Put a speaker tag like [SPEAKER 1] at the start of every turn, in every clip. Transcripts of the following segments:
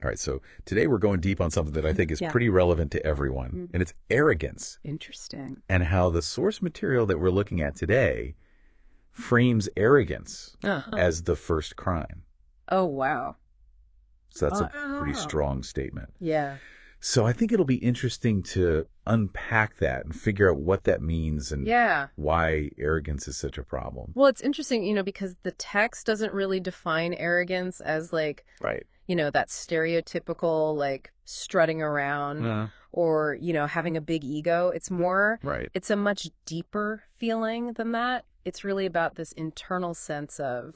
[SPEAKER 1] All right, so today we're going deep on something that I think is pretty relevant to everyone, and it's arrogance.
[SPEAKER 2] Interesting.
[SPEAKER 1] And how the source material that we're looking at today frames arrogance as the first crime.
[SPEAKER 2] Oh, wow.
[SPEAKER 1] So that's a pretty strong statement.
[SPEAKER 2] Yeah.
[SPEAKER 1] So I think it'll be interesting to unpack that and figure out what that means and why arrogance is such a problem.
[SPEAKER 2] Well, it's interesting, because the text doesn't really define arrogance as like, that stereotypical like strutting around or, having a big ego. It's more, it's a much deeper feeling than that. It's really about this internal sense of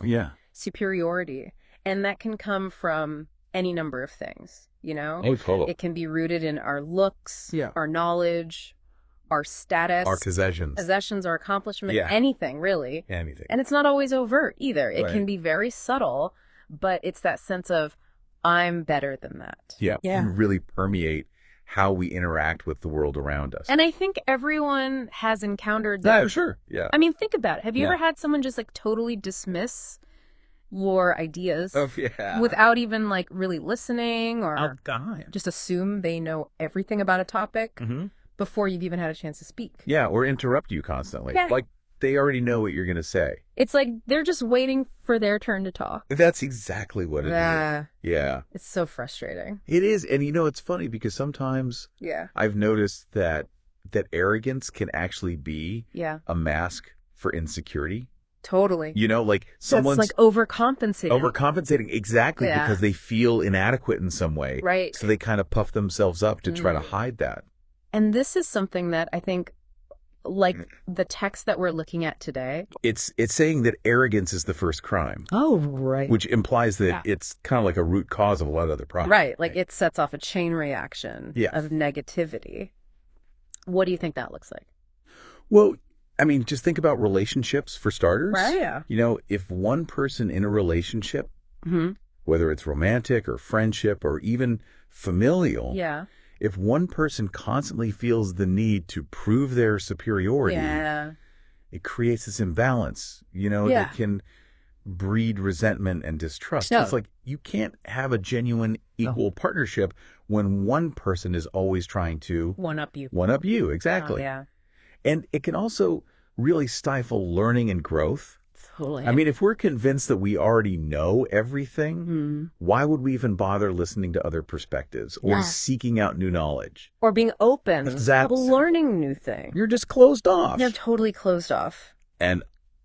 [SPEAKER 2] superiority. And that can come from any number of things,
[SPEAKER 1] Oh, totally.
[SPEAKER 2] It can be rooted in our looks, our knowledge, our status,
[SPEAKER 1] our possessions,
[SPEAKER 2] our accomplishment, anything really.
[SPEAKER 1] Anything.
[SPEAKER 2] And it's not always overt either. It can be very subtle, but it's that sense of I'm better than that.
[SPEAKER 1] Yeah. And really permeate how we interact with the world around us.
[SPEAKER 2] And I think everyone has encountered that.
[SPEAKER 1] Yeah, sure. Yeah.
[SPEAKER 2] I mean, think about it. Have you ever had someone just like totally dismiss your ideas without even like really listening or just assume they know everything about a topic before you've even had a chance to speak?
[SPEAKER 1] Yeah, or interrupt you constantly.
[SPEAKER 2] Yeah.
[SPEAKER 1] Like they already know what you're going to say.
[SPEAKER 2] It's like they're just waiting for their turn to talk.
[SPEAKER 1] That's exactly what it is. Yeah.
[SPEAKER 2] It's so frustrating.
[SPEAKER 1] It is. And it's funny because sometimes I've noticed that arrogance can actually be a mask for insecurity.
[SPEAKER 2] Totally.
[SPEAKER 1] Like someone's
[SPEAKER 2] like overcompensating.
[SPEAKER 1] Overcompensating, exactly, because they feel inadequate in some way.
[SPEAKER 2] Right.
[SPEAKER 1] So they kind of puff themselves up to try to hide that.
[SPEAKER 2] And this is something that I think, like the text that we're looking at today.
[SPEAKER 1] It's saying that arrogance is the first crime.
[SPEAKER 2] Oh, right.
[SPEAKER 1] Which implies that it's kind of like a root cause of a lot of other problems.
[SPEAKER 2] Right. Like it sets off a chain reaction of negativity. What do you think that looks like?
[SPEAKER 1] Well, I mean, just think about relationships for starters.
[SPEAKER 2] Right, yeah.
[SPEAKER 1] If one person in a relationship, whether it's romantic or friendship or even familial, if one person constantly feels the need to prove their superiority, it creates this imbalance, that can breed resentment and distrust. It's like you can't have a genuine equal partnership when one person is always trying to
[SPEAKER 2] one-up you.
[SPEAKER 1] One-up you, exactly. And it can also really stifle learning and growth.
[SPEAKER 2] Totally.
[SPEAKER 1] I mean, if we're convinced that we already know everything, why would we even bother listening to other perspectives or seeking out new knowledge?
[SPEAKER 2] Or being open to learning new things.
[SPEAKER 1] You're just closed off.
[SPEAKER 2] You're totally closed off.
[SPEAKER 1] And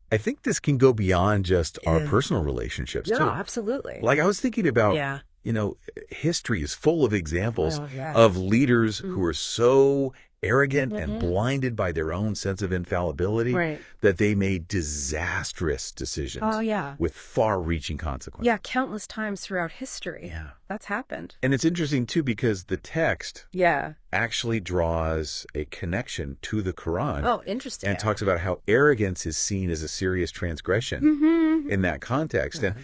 [SPEAKER 1] I think this can go beyond just our personal relationships, too.
[SPEAKER 2] Yeah, absolutely.
[SPEAKER 1] Like I was thinking about, history is full of examples of leaders who are so arrogant and blinded by their own sense of infallibility that they made disastrous decisions with far-reaching consequences.
[SPEAKER 2] Yeah, countless times throughout history. Yeah. That's happened.
[SPEAKER 1] And it's interesting, too, because the text actually draws a connection to the Quran.
[SPEAKER 2] Oh, interesting.
[SPEAKER 1] And talks about how arrogance is seen as a serious transgression in that context. And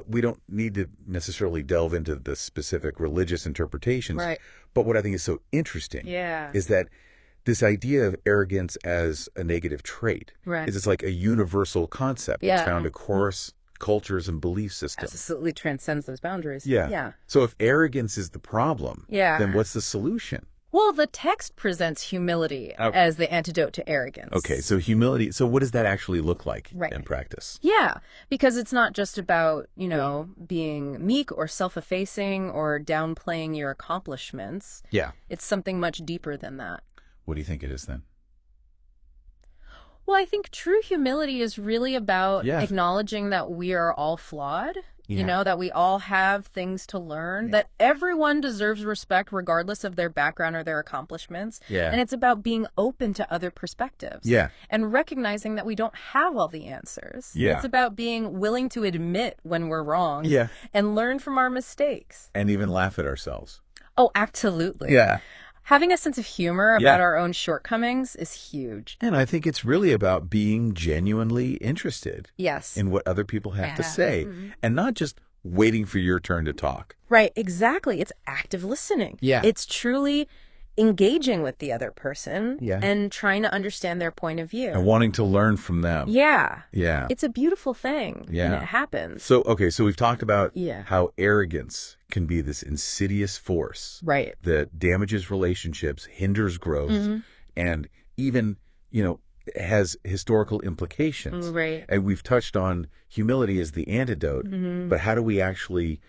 [SPEAKER 1] we don't need to necessarily delve into the specific religious interpretations. Right. But what I think is so interesting is that this idea of arrogance as a negative trait is it's like a universal concept. It's found across cultures and belief systems.
[SPEAKER 2] Absolutely transcends those boundaries.
[SPEAKER 1] Yeah. So if arrogance is the problem, then what's the solution?
[SPEAKER 2] Well, the text presents humility as the antidote to arrogance.
[SPEAKER 1] Okay, so humility. So what does that actually look like in practice?
[SPEAKER 2] Yeah, because it's not just about, being meek or self-effacing or downplaying your accomplishments. Yeah. It's something much deeper than that.
[SPEAKER 1] What do you think it is then?
[SPEAKER 2] Well, I think true humility is really about acknowledging that we are all flawed. That we all have things to learn, that everyone deserves respect regardless of their background or their accomplishments. Yeah. And it's about being open to other perspectives. Yeah. And recognizing that we don't have all the answers. Yeah. It's about being willing to admit when we're wrong. Yeah. And learn from our mistakes.
[SPEAKER 1] And even laugh at ourselves.
[SPEAKER 2] Oh, absolutely. Yeah. Having a sense of humor about our own shortcomings is huge.
[SPEAKER 1] And I think it's really about being genuinely interested in what other people have to say and not just waiting for your turn to talk.
[SPEAKER 2] Right, exactly. It's active listening. Yeah. It's truly engaging with the other person and trying to understand their point of view.
[SPEAKER 1] And wanting to learn from them.
[SPEAKER 2] Yeah.
[SPEAKER 1] Yeah.
[SPEAKER 2] It's a beautiful thing. Yeah. And it happens.
[SPEAKER 1] So, okay, so we've talked about how arrogance can be this insidious force.
[SPEAKER 2] Right.
[SPEAKER 1] That damages relationships, hinders growth, and even, has historical implications.
[SPEAKER 2] Right.
[SPEAKER 1] And we've touched on humility as the antidote, but how do we actually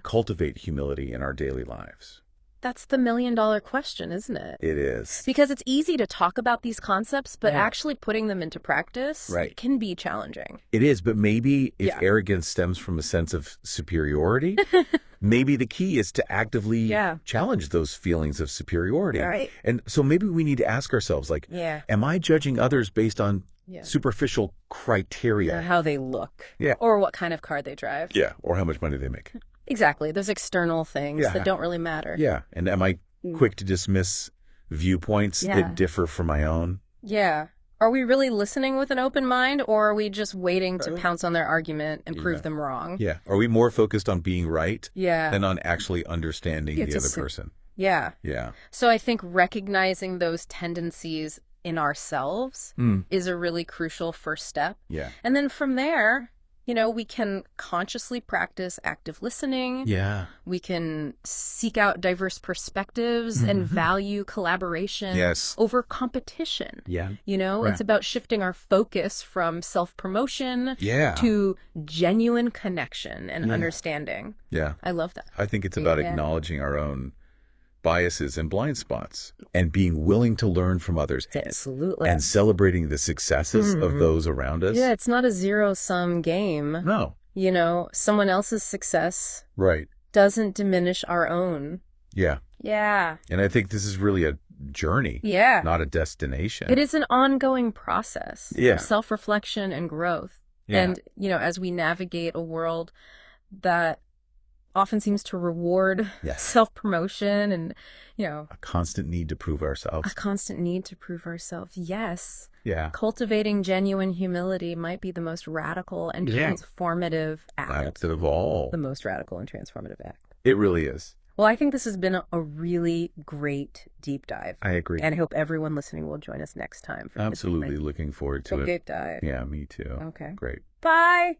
[SPEAKER 1] cultivate humility in our daily lives?
[SPEAKER 2] That's the million-dollar question, isn't it?
[SPEAKER 1] It is.
[SPEAKER 2] Because it's easy to talk about these concepts, but actually putting them into practice can be challenging.
[SPEAKER 1] It is, but maybe if arrogance stems from a sense of superiority, maybe the key is to actively challenge those feelings of superiority.
[SPEAKER 2] Right.
[SPEAKER 1] And so maybe we need to ask ourselves, like, am I judging others based on superficial criteria?
[SPEAKER 2] Or how they look.
[SPEAKER 1] Yeah.
[SPEAKER 2] Or what kind of car they drive.
[SPEAKER 1] Yeah, or how much money they make.
[SPEAKER 2] Exactly. Those external things that don't really matter.
[SPEAKER 1] Yeah. And am I quick to dismiss viewpoints that differ from my own?
[SPEAKER 2] Yeah. Are we really listening with an open mind, or are we just waiting to pounce on their argument and prove them wrong?
[SPEAKER 1] Yeah. Are we more focused on being right
[SPEAKER 2] than
[SPEAKER 1] on actually understanding the other person?
[SPEAKER 2] Yeah.
[SPEAKER 1] Yeah.
[SPEAKER 2] So I think recognizing those tendencies in ourselves is a really crucial first step.
[SPEAKER 1] Yeah.
[SPEAKER 2] And then from there, we can consciously practice active listening.
[SPEAKER 1] Yeah.
[SPEAKER 2] We can seek out diverse perspectives and value collaboration over competition.
[SPEAKER 1] Yeah.
[SPEAKER 2] It's about shifting our focus from self-promotion to genuine connection and understanding.
[SPEAKER 1] Yeah.
[SPEAKER 2] I love that.
[SPEAKER 1] I think it's about acknowledging our own biases and blind spots and being willing to learn from others.
[SPEAKER 2] Absolutely.
[SPEAKER 1] And celebrating the successes of those around us.
[SPEAKER 2] Yeah, it's not a zero-sum game.
[SPEAKER 1] No.
[SPEAKER 2] Someone else's success doesn't diminish our own.
[SPEAKER 1] Yeah.
[SPEAKER 2] Yeah.
[SPEAKER 1] And I think this is really a journey, not a destination.
[SPEAKER 2] It is an ongoing process of self-reflection and growth.
[SPEAKER 1] Yeah.
[SPEAKER 2] And, as we navigate a world that often seems to reward self-promotion and,
[SPEAKER 1] a constant need to prove ourselves.
[SPEAKER 2] Yes.
[SPEAKER 1] Yeah.
[SPEAKER 2] Cultivating genuine humility might be the most radical and transformative act
[SPEAKER 1] of all.
[SPEAKER 2] The most radical and transformative act.
[SPEAKER 1] It really is.
[SPEAKER 2] Well, I think this has been a really great deep dive.
[SPEAKER 1] I agree.
[SPEAKER 2] And I hope everyone listening will join us next time.
[SPEAKER 1] Absolutely. Looking forward to it.
[SPEAKER 2] Deep dive.
[SPEAKER 1] Yeah, me too.
[SPEAKER 2] Okay.
[SPEAKER 1] Great.
[SPEAKER 2] Bye.